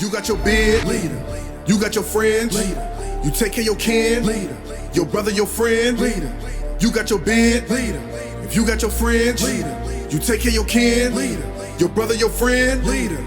You got your bed, leader. You got your friends, leader. You take care of your kin, leader. Your brother, your friend, leader. You got your bed, leader. If you got your friends, leader. You take care of your kin, leader. Your brother, your friend, leader.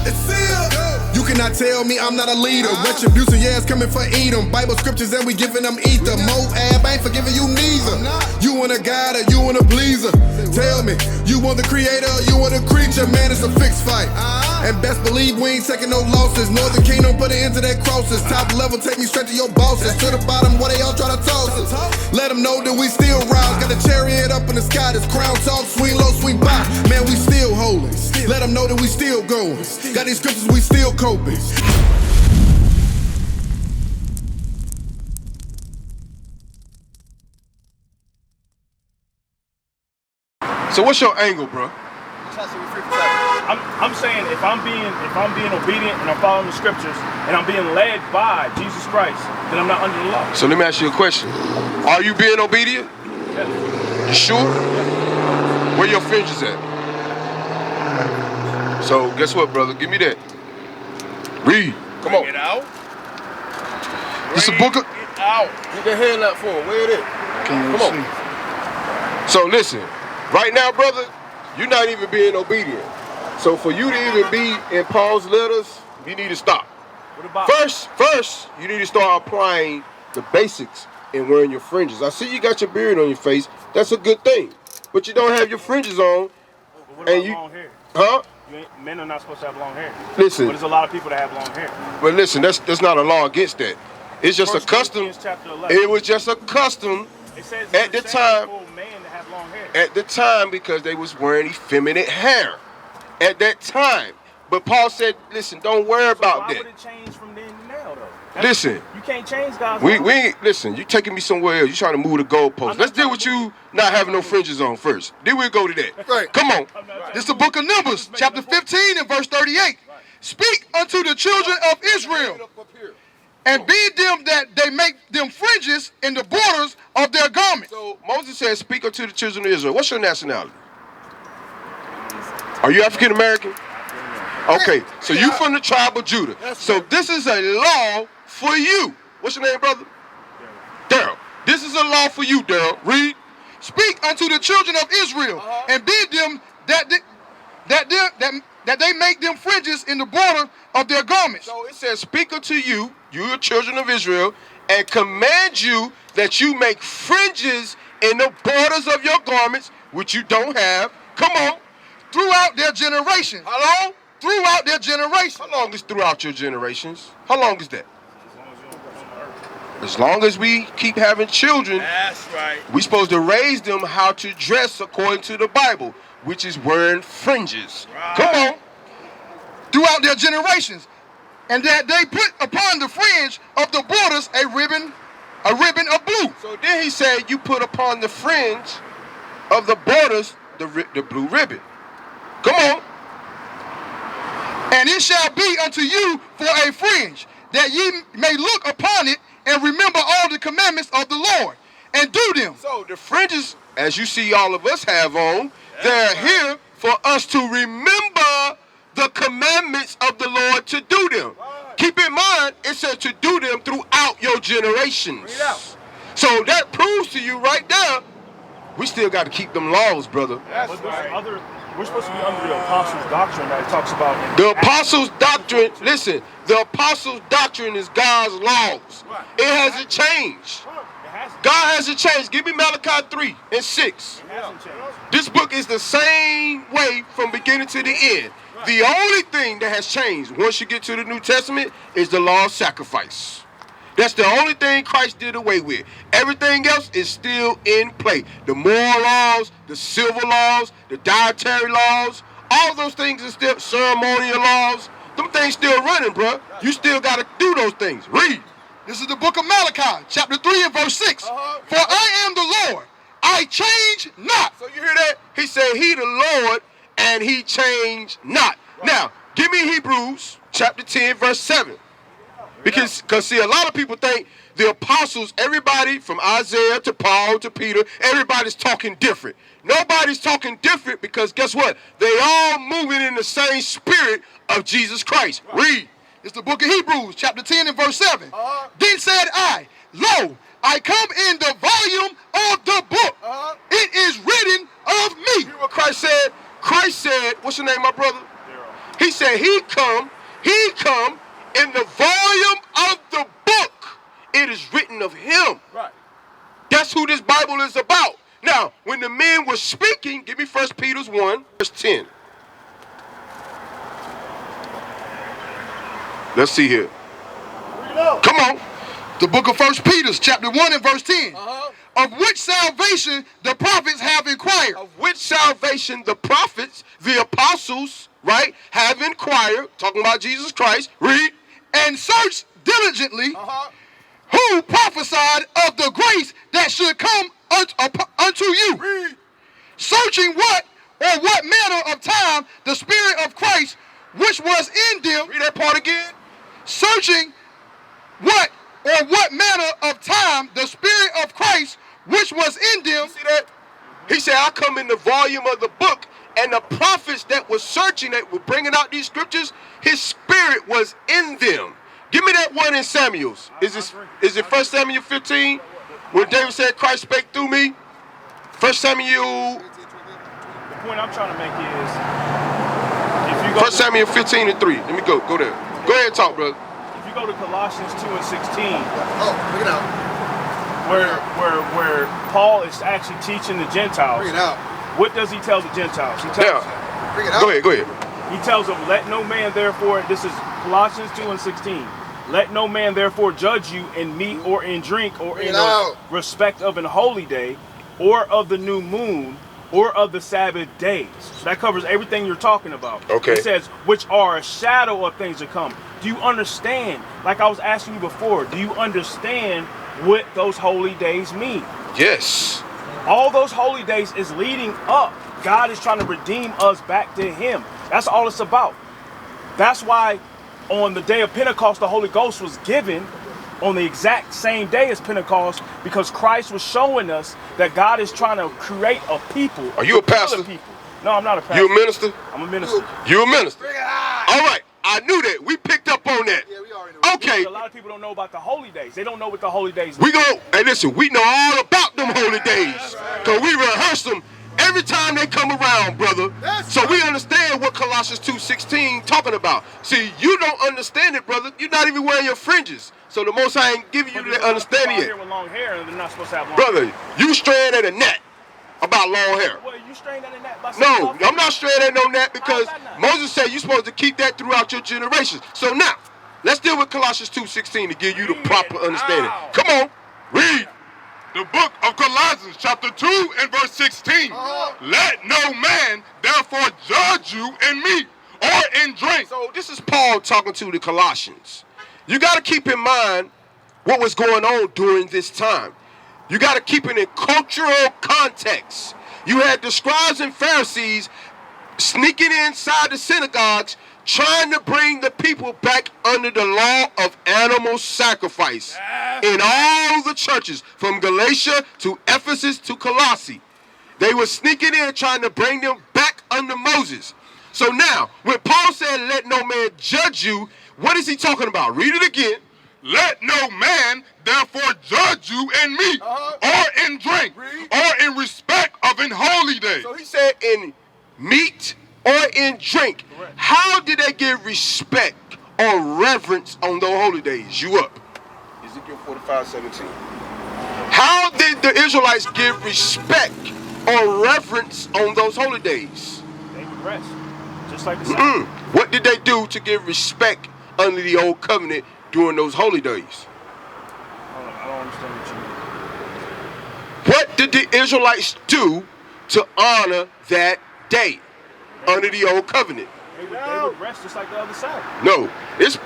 It's sealed. You cannot tell me I'm not a leader. Retribution, yeah, it's coming for Edom. Bible scriptures and we giving them ether. Moab, I ain't forgiving you neither. You want a God or you want a pleaser? Tell me, you want the creator or you want a creature? Man, it's a fixed fight. And best believe we ain't taking no losses. Northern Kingdom put it into their crosses. Top level, take me straight to your bosses. To the bottom where they all try to toss us. Let them know that we still rise. Got a chariot up in the sky. This crown talk, swing low, swing by. Man, we still holy. Let them know that we still going. Got these scriptures, we still coping. So what's your angle, bro? I'm saying if I'm being obedient and I'm following the scriptures and I'm being led by Jesus Christ, then I'm not under the law. So let me ask you a question. Are you being obedient? Yeah. You sure? Yeah. Where your fringes at? So guess what, brother? Give me that. Read. Come on. Get out. This a book of... Get out. Get the hand up for him. Where it is? Come on. So listen, right now, brother, you're not even being obedient. So for you to even be in Paul's letters, you need to stop. What about First, you need to start applying the basics in wearing your fringes. I see you got your beard on your face. That's a good thing. But you don't have your fringes on. what about long hair? Huh? Men are not supposed to have long hair. Listen. But there's a lot of people that have long hair. But listen, that's not a law against that. It's just a custom. It was just a custom at the time. For man to have long hair. At the time, because they was wearing effeminate hair. At that time. But Paul said, listen, don't worry about that. Why would it change from then to now, though? Listen. You can't change God's We listen, you taking me somewhere else. You trying to move the goalposts. Let's deal with you not having no fringes on first. Then we'll go to that. Right. Come on. This is the book of Numbers, chapter 15 and verse 38. Right. Speak unto the children of Israel, and bid them that they make them fringes in the borders of their garments. So Moses said, speak unto the children of Israel. What's your nationality? Are you African American? Okay, so you from the tribe of Judah. So this is a law for you. What's your name, brother? Daryl. This is a law for you, Daryl. Read. Speak unto the children of Israel, and bid them that they make them fringes in the border of their garments. So it says, speak unto you, you children of Israel, and command you that you make fringes in the borders of your garments, which you don't have. Come on. Throughout their generations. How long? Throughout their generations. How long is throughout your generations? How long is that? As long as we keep having children, That's right. we're supposed to raise them how to dress according to the Bible, which is wearing fringes. Right. Come on. Throughout their generations. And that they put upon the fringe of the borders a ribbon of blue. So then he said, you put upon the fringe of the borders the blue ribbon. Come on. And it shall be unto you for a fringe, that ye may look upon it and remember all the commandments of the Lord, and do them. So the fringes, as you see all of us have on, they're here for us to remember the commandments of the Lord to do them. Keep in mind, it says to do them throughout your generations. So that proves to you right now, we still got to keep them laws, brother. But we're supposed to be under the apostles' doctrine that it talks about. The apostles' doctrine, listen, the apostles' doctrine is God's laws. It hasn't changed. God hasn't changed. Give me Malachi 3 and 6. This book is the same way from beginning to the end. The only thing that has changed once you get to the New Testament is the law of sacrifice. That's the only thing Christ did away with. Everything else is still in play. The moral laws, the civil laws, the dietary laws, all those things are still ceremonial laws. Them things still running, bro. You still got to do those things. Read. This is the book of Malachi, chapter 3 and verse 6. For I am the Lord, I change not. So you hear that? He said he the Lord and he changed not. Now, give me Hebrews chapter 10 verse 7. Because see, a lot of people think the apostles, everybody from Isaiah to Paul to Peter, everybody's talking different. Nobody's talking different because guess what? They all moving in the same spirit of Jesus Christ. Read. It's the book of Hebrews, chapter 10 and verse 7. Then said I, lo, I come in the volume of the book. It is written of me. Hear what Christ said? Christ said, what's your name, my brother? He said he come in the volume of the book. It is written of him. Right. That's who this Bible is about. Now, when the men were speaking, give me 1 Peter 1, verse 10. Let's see here. Come on. The book of 1 Peter, chapter 1 and verse 10. Of which salvation the prophets have inquired. Of which salvation the prophets, the apostles, right, have inquired, talking about Jesus Christ, read, and searched diligently, who prophesied of the grace that should come unto you. read. Searching what manner of time the Spirit of Christ which was in them. Read that part again. Searching what manner of time the Spirit of Christ which was in them. See that? He said, I come in the volume of the book, and the prophets that were searching, that were bringing out these scriptures, his spirit was in them. Give me that one in Samuel's. Is it 1 Samuel 15? When David said, Christ spake through me? 1 Samuel... The point I'm trying to make is, if you go 1 Samuel 15 and 3. Let me go there. Go ahead and talk, brother. If you go to Colossians 2 and 16, Bring it out. where Paul is actually teaching the Gentiles, Bring it out. what does he tell the Gentiles? He tells Bring it out. Go ahead. He tells them, let no man therefore, this is Colossians 2 and 16, let no man therefore judge you in meat or in drink or in respect of an holy day or of the new moon or of the Sabbath days. So that covers everything you're talking about. Okay. It says, which are a shadow of things to come. Do you understand, like I was asking you before, do you understand what those holy days mean? Yes. All those holy days is leading up. God is trying to redeem us back to him. That's all it's about. That's why on the day of Pentecost, the Holy Ghost was given on the exact same day as Pentecost, because Christ was showing us that God is trying to create a people. Are you a pastor? People. No, I'm not a pastor. You a minister? I'm a minister. You a minister? Bring it out. All right. I knew that. We picked up on that. Yeah, we already know. Okay. A lot of people don't know about the holy days. They don't know what the holy days We go, hey listen, we know all about them holy days. Because we rehearse them every time they come around, brother. So we understand what Colossians 2:16 talking about. See, you don't understand it, brother. You're not even wearing your fringes. So the Most High ain't giving you that understanding here yet. with long hair, and they're not supposed to have long Brother, hair. you straying at a net about long hair. Well, you straighten that in that by No, I'm not straying at no net because How's that not? Moses said you're supposed to keep that throughout your generations. So now, let's deal with Colossians 2:16 to give you the proper understanding. Come on, read. The book of Colossians, chapter 2 and verse 16. Let no man therefore judge you in meat or in drink. So this is Paul talking to the Colossians. You got to keep in mind what was going on during this time. You got to keep it in cultural context. You had the scribes and Pharisees sneaking inside the synagogues, trying to bring the people back under the law of animal sacrifice in all the churches, from Galatia to Ephesus to Colossae. They were sneaking in, trying to bring them back under Moses. So now, when Paul said, let no man judge you, what is he talking about? Read it again. Let no man therefore judge you in meat or in drink or in respect of an holy day. So he said in meat or in drink. Correct. How did they give respect or reverence on those holy days? You up. Ezekiel 45:17. How did the Israelites give respect or reverence on those holy days? They would rest, just like the Sabbath. What did they do to give respect under the old covenant during those holy days? I don't understand what you mean. What did the Israelites do to honor that day under the old covenant? They would rest just like the other Sabbath. No, it's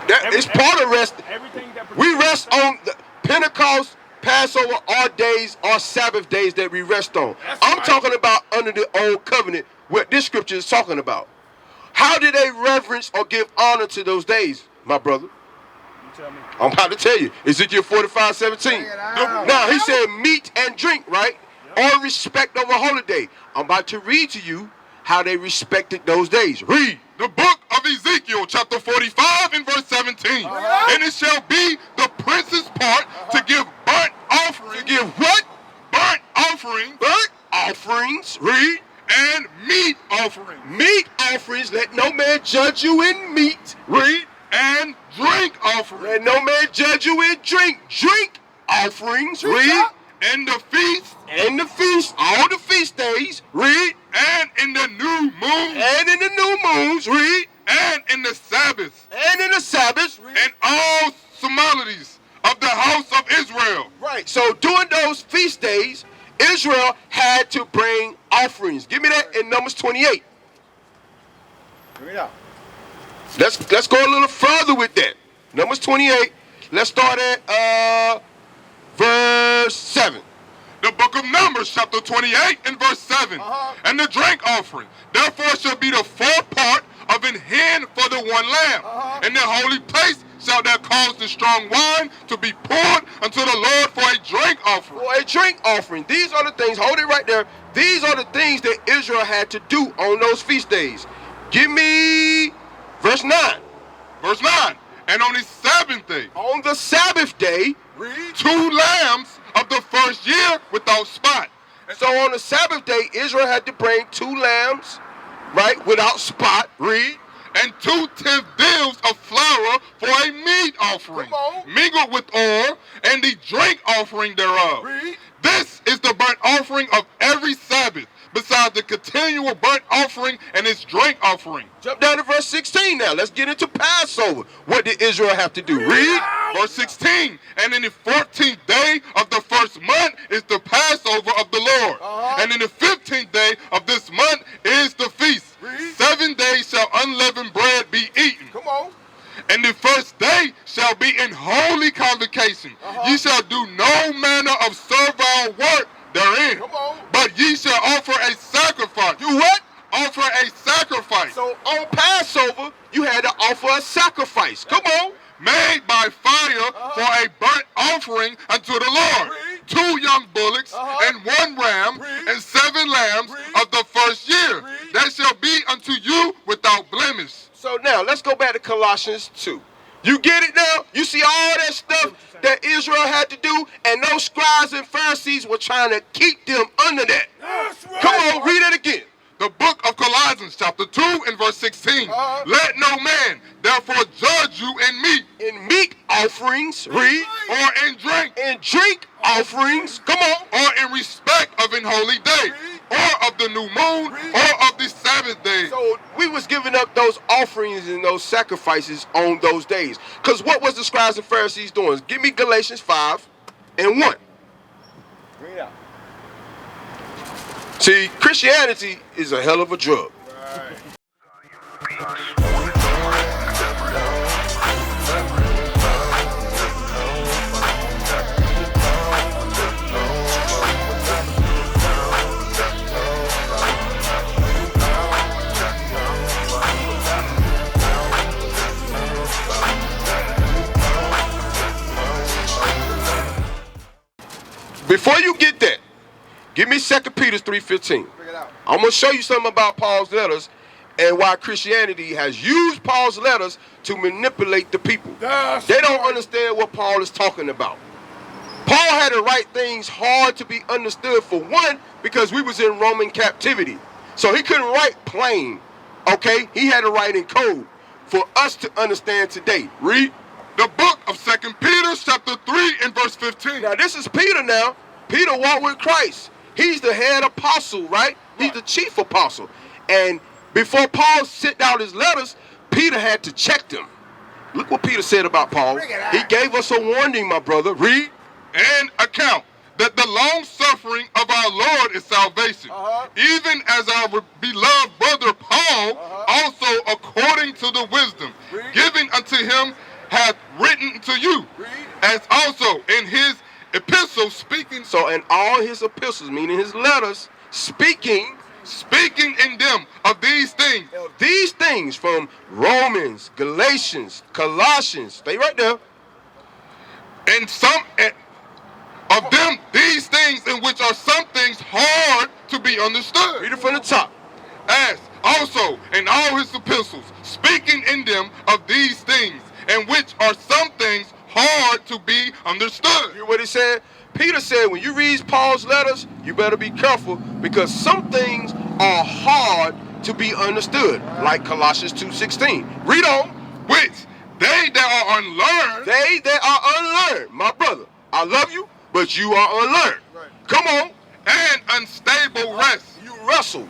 part of rest. Everything that We rest on the Pentecost, Passover, our days, our Sabbath days that we rest on. I'm talking about under the old covenant, what this scripture is talking about. How did they reverence or give honor to those days, my brother? Tell me. I'm about to tell you. Ezekiel 45:17. Now, he said meat and drink, right? Or respect of a holiday. I'm about to read to you how they respected those days. Read. The book of Ezekiel, chapter 45 and verse 17. And it shall be the prince's part to give burnt offerings. To give what? Burnt offerings. Burnt offerings. Read. And meat offerings. Meat offerings. Let no man judge you in meat. Read. And drink offerings. Let no man judge you in drink. Drink offerings. Read. And the feast. And the feast. All the feast days. Read. And in the new moon. And in the new moons. Read. And in the Sabbath. And in the Sabbaths. Read. And all solemnities of the house of Israel. Right. So during those feast days, Israel had to bring offerings. Give me that in Numbers 28. Bring it out. Let's go a little further with that. Numbers 28. Let's start at verse 7. The book of Numbers, chapter 28 and verse 7. And the drink offering, therefore shall be the fourth part of an hin for the one lamb. In the holy place shall thou cause the strong wine to be poured unto the Lord for a drink offering. For a drink offering. These are the things, hold it right there. These are the things that Israel had to do on those feast days. Give me verse 9. Verse 9. And on the seventh day, On the Sabbath day, 2 lambs of the first year without spot. so on the Sabbath day, Israel had to bring 2 lambs, right, without spot. Read. And 2/10 deals of flour for a meat offering, mingled with oil, and the drink offering thereof. This is the burnt offering of every Sabbath, besides the continual burnt offering and its drink offering. Jump down to verse 16 now. Let's get into Passover. What did Israel have to do? Read. Verse 16. And in the 14th day of the first month is the Passover of the Lord. And in the 15th day of this month is the feast. 7 days shall unleavened bread be eaten. Come on. And the first day shall be in holy convocation. Ye shall do no manner of servile work therein. Come on. But ye shall offer a sacrifice. Do what? Offer a sacrifice. So on Passover, you had to offer a sacrifice. Come on. Made by fire for a burnt offering unto the Lord. 2 young bullocks and 1 ram and 7 lambs of the first year. That shall be unto you without blemish. So now let's go back to Colossians 2. You get it now? You see all that stuff that Israel had to do, and those scribes and Pharisees were trying to keep them under that. Come on, read it again. The book of Colossians, chapter 2 and verse 16. Let no man therefore judge you in meat. In meat offerings, read. Or in drink. In drink offerings, come on. Or in respect of an holy day. Or of the new moon. Or of the Sabbath day. So we was giving up those offerings and those sacrifices on those days. Because what was the scribes and Pharisees doing? Give me Galatians 5 and 1. Bring it out. See, Christianity is a hell of a drug. Before you get that, give me 2 Peter 3:15. I'm going to show you something about Paul's letters and why Christianity has used Paul's letters to manipulate the people. They don't understand what Paul is talking about. Paul had to write things hard to be understood, for one, because we was in Roman captivity. So he couldn't write plain, okay? He had to write in code for us to understand today. Read. The book of 2 Peter, chapter 3 and verse 15. Now this is Peter now. Peter walked with Christ. He's the head apostle, right? He's the chief apostle. And before Paul sent out his letters, Peter had to check them. Look what Peter said about Paul. He gave us a warning, my brother. Read. And account that the long suffering of our Lord is salvation, even as our beloved brother Paul also according to the wisdom given unto him hath written to you, as also in his epistles speaking. So in all his epistles, meaning his letters, speaking in them of these things. These things from Romans, Galatians, Colossians, stay right there, And some of them, these things in which are some things hard to be understood. Read it from the top. As also in all his epistles, speaking in them of these things, in which are some things hard to be understood. You hear what he said? Peter said, when you read Paul's letters, you better be careful because some things are hard to be understood, like Colossians 2:16. Read on. Which they that are unlearned, They that are unlearned, my brother, I love you, but you are unlearned. Come on. and unstable rest.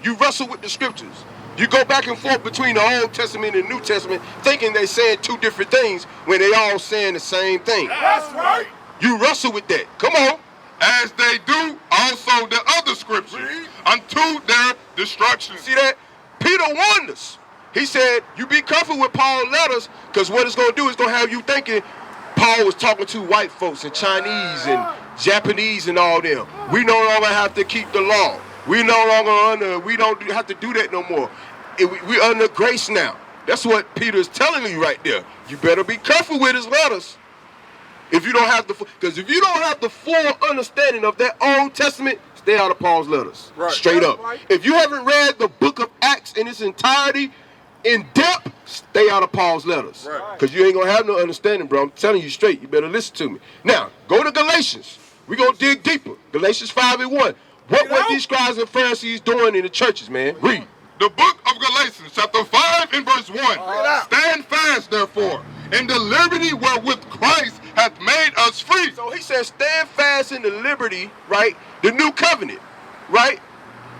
You wrestle with the scriptures. You go back and forth between the Old Testament and the New Testament, thinking they saying two different things when they all saying the same thing. That's right. You wrestle with that. Come on. As they do also the other scriptures, unto their destruction. See that? Peter warned us. He said, you be careful with Paul's letters, because what it's going to do is going to have you thinking Paul was talking to white folks and Chinese and Japanese and all them. We no longer have to keep the law. We don't have to do that no more. We're under grace now. That's what Peter's telling you right there. You better be careful with his letters. If you don't have because if you don't have the full understanding of that Old Testament, stay out of Paul's letters. Right. Straight up. Right. If you haven't read the book of Acts in its entirety, in depth, stay out of Paul's letters. Because you ain't going to have no understanding, bro. I'm telling you straight. You better listen to me. Now, go to Galatians. We're going to dig deeper. Galatians 5:1. What were these scribes and Pharisees doing in the churches, man? Read. The book of Galatians, chapter 5 and verse 1. Stand fast, therefore, in the liberty wherewith Christ hath made us free. So he says, stand fast in the liberty, right? The new covenant, right?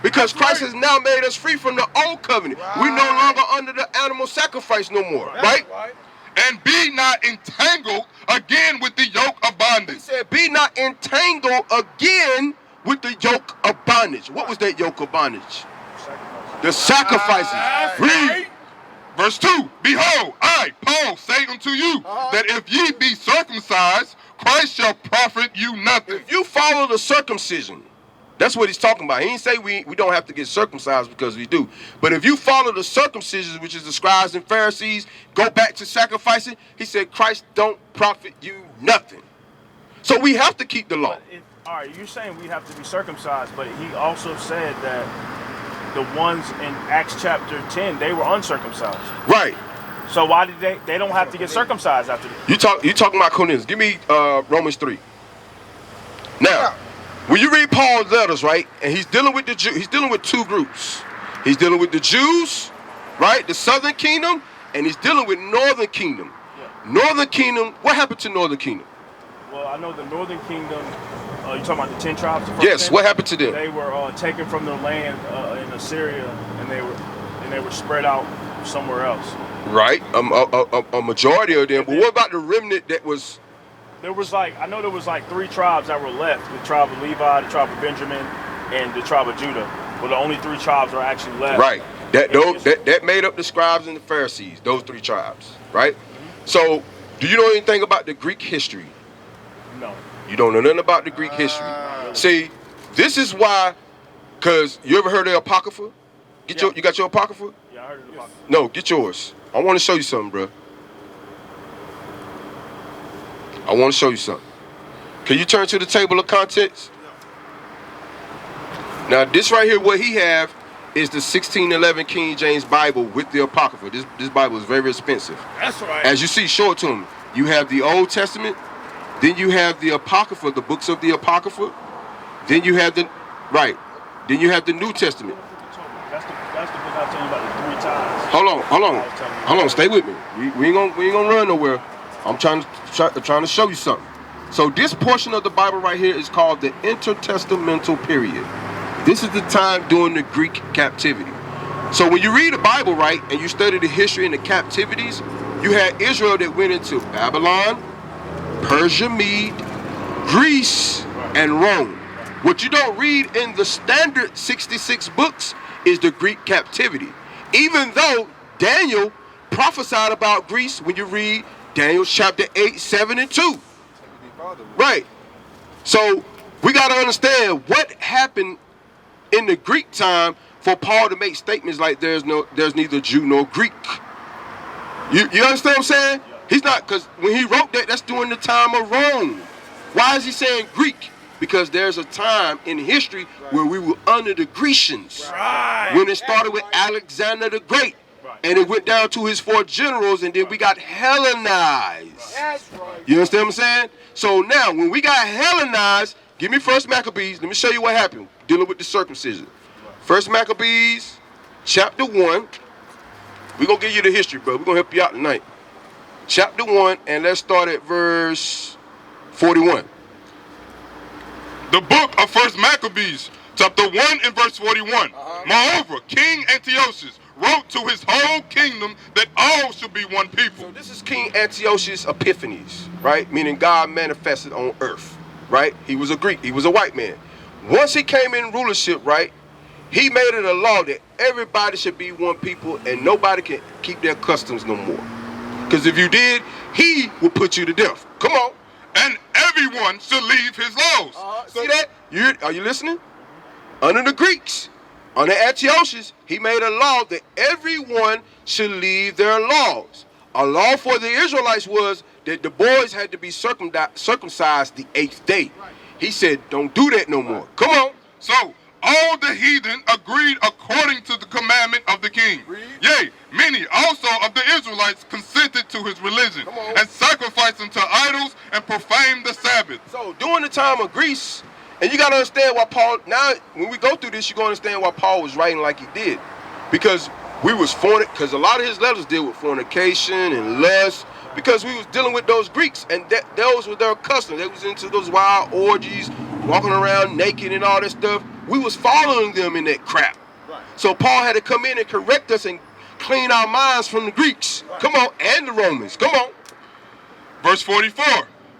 Because Christ has now made us free from the old covenant. We no longer under the animal sacrifice no more, right? And be not entangled again with the yoke of bondage. He said, be not entangled again with the yoke of bondage. What was that yoke of bondage? The sacrifices. Read. Verse 2, behold, I, Paul, say unto you, that if ye be circumcised, Christ shall profit you nothing. If you follow the circumcision, that's what he's talking about. He didn't say we don't have to get circumcised because we do. But if you follow the circumcision, which is the scribes and Pharisees, go back to sacrificing, he said Christ don't profit you nothing. So we have to keep the law. All right, you're saying we have to be circumcised, but he also said that the ones in Acts chapter 10, they were uncircumcised. Right. So why did they don't have to get circumcised after this? You talking about Cornelius. Give me Romans 3. Now, when you read Paul's letters, right, and he's dealing with the Jews, he's dealing with two groups. He's dealing with the Jews, right, the southern kingdom, and he's dealing with northern kingdom. Yeah. Northern kingdom, what happened to northern kingdom? Well, I know the northern kingdom, you talking about the 10 tribes? Yes, what happened to them? They were taken from their land in Assyria, and they were spread out somewhere else. Right, a majority of them. But what about the remnant that was? There was I know there was 3 tribes that were left: the tribe of Levi, the tribe of Benjamin, and the tribe of Judah. Well, the only 3 tribes are actually left. Right. That made up the scribes and the Pharisees. Those 3 tribes. Right. Mm-hmm. So, do you know anything about the Greek history? No. You don't know nothing about the Greek history. See, this is why. Cause you ever heard of the Apocrypha? You got your Apocrypha? Yeah, I heard of the Apocrypha. No, get yours. I want to show you something, bro. I want to show you something. Can you turn to the table of contents? Now, this right here, what he have is the 1611 King James Bible with the Apocrypha. This Bible is very expensive. That's right. As you see, show it to him. You have the Old Testament, then you have the Apocrypha, the books of the Apocrypha, then you have then you have the New Testament. That's the book I was telling you about the 3 times. Hold on, stay with me. We ain't gonna run nowhere. I'm trying to show you something. So this portion of the Bible right here is called the intertestamental period. This is the time during the Greek captivity. So when you read the Bible, right, and you study the history and the captivities, you had Israel that went into Babylon, Persia, Mede, Greece, and Rome. What you don't read in the standard 66 books is the Greek captivity. Even though Daniel prophesied about Greece when you read Daniel chapter 8, 7, and 2. Right. So we got to understand what happened in the Greek time for Paul to make statements like there's neither Jew nor Greek. You understand what I'm saying? He's not, because when he wrote that, that's during the time of Rome. Why is he saying Greek? Because there's a time in history where we were under the Grecians. When it started with Alexander the Great. And it went down to his 4 generals, and then we got Hellenized. You understand what I'm saying? So now, when we got Hellenized, give me 1 Maccabees. Let me show you what happened dealing with the circumcision. 1 Maccabees, chapter 1. We're going to give you the history, bro. We're going to help you out tonight. Chapter 1, and let's start at verse 41. The book of 1 Maccabees, chapter 1 and verse 41. Moreover, King Antiochus wrote to his whole kingdom that all should be one people. So this is King Antiochus Epiphanes, right? Meaning God manifested on earth, right? He was a Greek. He was a white man. Once he came in rulership, right, he made it a law that everybody should be one people and nobody can keep their customs no more. Because if you did, he will put you to death. Come on. And everyone should leave his laws. See that? Are you listening? Under the Greeks, under Antiochus, he made a law that everyone should leave their laws. A law for the Israelites was that the boys had to be circumcised the 8th day. He said, don't do that no more. Come on. So all the heathen agreed according to the commandment of the king. Yea, many also of the Israelites consented to his religion and sacrificed unto idols and profaned the Sabbath. So during the time of Greece, and you got to understand why Paul, now when we go through this, you're going to understand why Paul was writing like he did. Because we was because a lot of his letters deal with fornication and lust, because we was dealing with those Greeks, and those were their customs. They was into those wild orgies, walking around naked and all that stuff. We was following them in that crap. So Paul had to come in and correct us and clean our minds from the Greeks. Come on, and the Romans. Come on. Verse 44.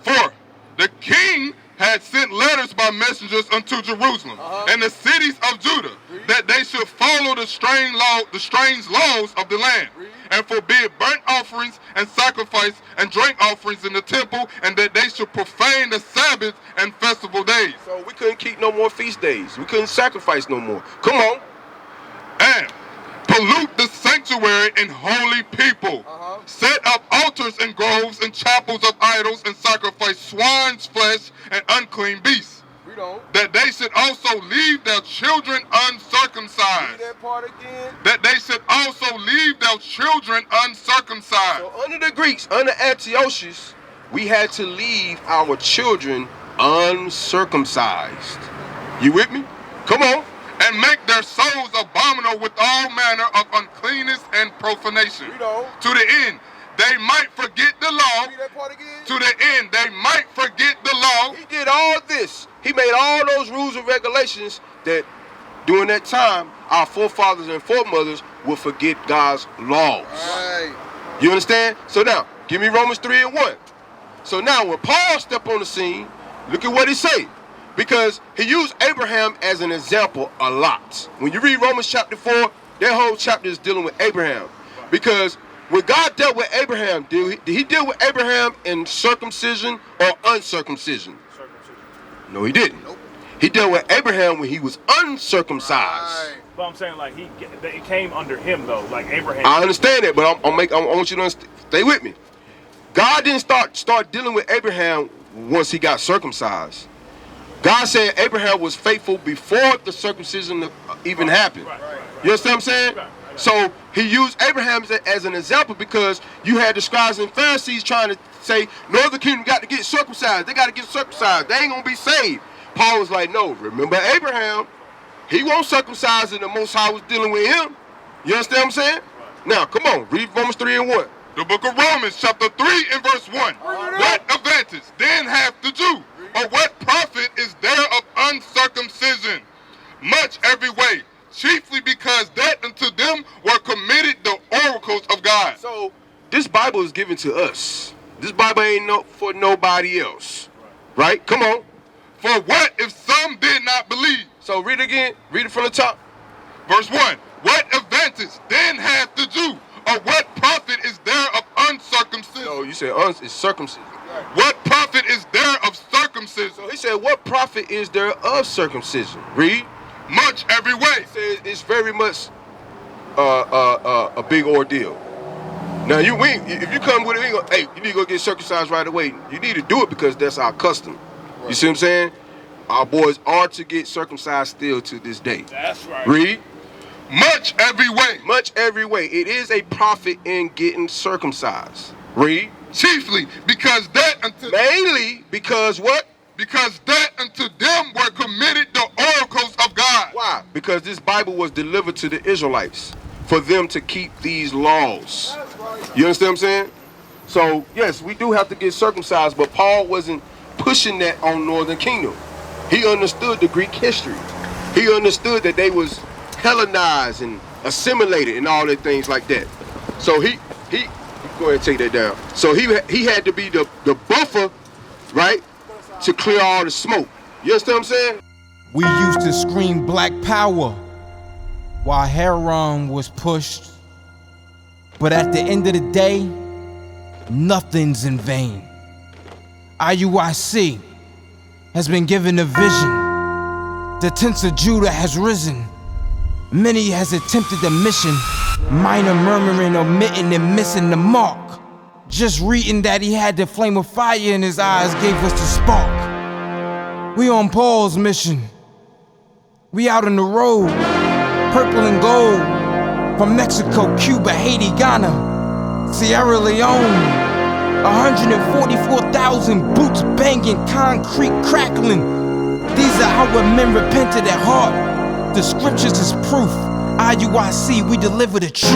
For the king had sent letters by messengers unto Jerusalem and the cities of Judah, that they should follow the strange laws of the land, and forbid burnt offerings and sacrifice and drink offerings in the temple, and that they should profane the Sabbath and festival days. So we couldn't keep no more feast days. We couldn't sacrifice no more. Come on. And pollute the sanctuary and holy people. Set up altars and groves and chapels of idols, and sacrifice swine's flesh and unclean beasts. That they should also leave their children uncircumcised. That part again. That they should also leave their children uncircumcised. So under the Greeks, under Antiochus, we had to leave our children uncircumcised. You with me? Come on. And make their souls abominable with all manner of uncleanness and profanation. To the end, they might forget the law. To the end, they might forget the law. He did all this. He made all those rules and regulations that during that time, our forefathers and foremothers will forget God's laws. You understand? So now, give me Romans 3 and 1. So now, when Paul stepped on the scene, look at what he said. Because he used Abraham as an example a lot. When you read Romans chapter 4, that whole chapter is dealing with Abraham. Because when God dealt with Abraham, did he deal with Abraham in circumcision or uncircumcision? No, he didn't. He dealt with Abraham when he was uncircumcised. But I'm saying, like, it came under him, though, like Abraham. I understand that, but I want you to stay with me. God didn't start dealing with Abraham once he got circumcised. God said Abraham was faithful before the circumcision even happened. You understand what I'm saying? So he used Abraham as an example, because you had the scribes and Pharisees trying to say, Northern Kingdom got to get circumcised. They got to get circumcised. They ain't going to be saved. Paul was like, no, remember Abraham. He won't circumcise, and the Most High was dealing with him. You understand what I'm saying? Now, come on, read Romans 3 and 1. The book of Romans, chapter 3 and verse 1. What advantage then hath the Jew? Or what profit is there of uncircumcision? Much every way, chiefly because that unto them were committed the oracles of God. So this Bible is given to us. This Bible ain't for nobody else. Right? Come on. For what if some did not believe? So read it again. Read it from the top. Verse 1. What advantage then hath the Jew? Or what profit is there of uncircumcision? No, you said it's circumcision. What profit is there of circumcision? So he said, what profit is there of circumcision? Read. Much every way. He said it's very much a big ordeal. Now if you come with it, hey, you need to go get circumcised right away. You need to do it because that's our custom. Right. You see what I'm saying? Our boys are to get circumcised still to this day. That's right. Read. Much every way. Much every way. It is a profit in getting circumcised. Read. Chiefly because that unto mainly because what? Because that unto them were committed the oracles of God. Why? Because this Bible was delivered to the Israelites for them to keep these laws. You understand what I'm saying? So yes, we do have to get circumcised, but Paul wasn't pushing that on Northern Kingdom. He understood the Greek history. He understood that they was Hellenized and assimilated and all that things like that. So he go ahead and take that down. So he had to be the buffer, right, to clear all the smoke. You understand what I'm saying? We used to scream black power while Heron was pushed. But at the end of the day, nothing's in vain. IUIC has been given a vision. The tents of Judah has risen. Many has attempted the mission, minor murmuring, omitting, and missing the mark. Just reading that he had the flame of fire in his eyes gave us the spark. We on Paul's mission. We out on the road, purple and gold, from Mexico, Cuba, Haiti, Ghana, Sierra Leone. 144,000 boots banging, concrete crackling. These are how men repented at heart. The scriptures is proof. IUIC, we deliver the truth.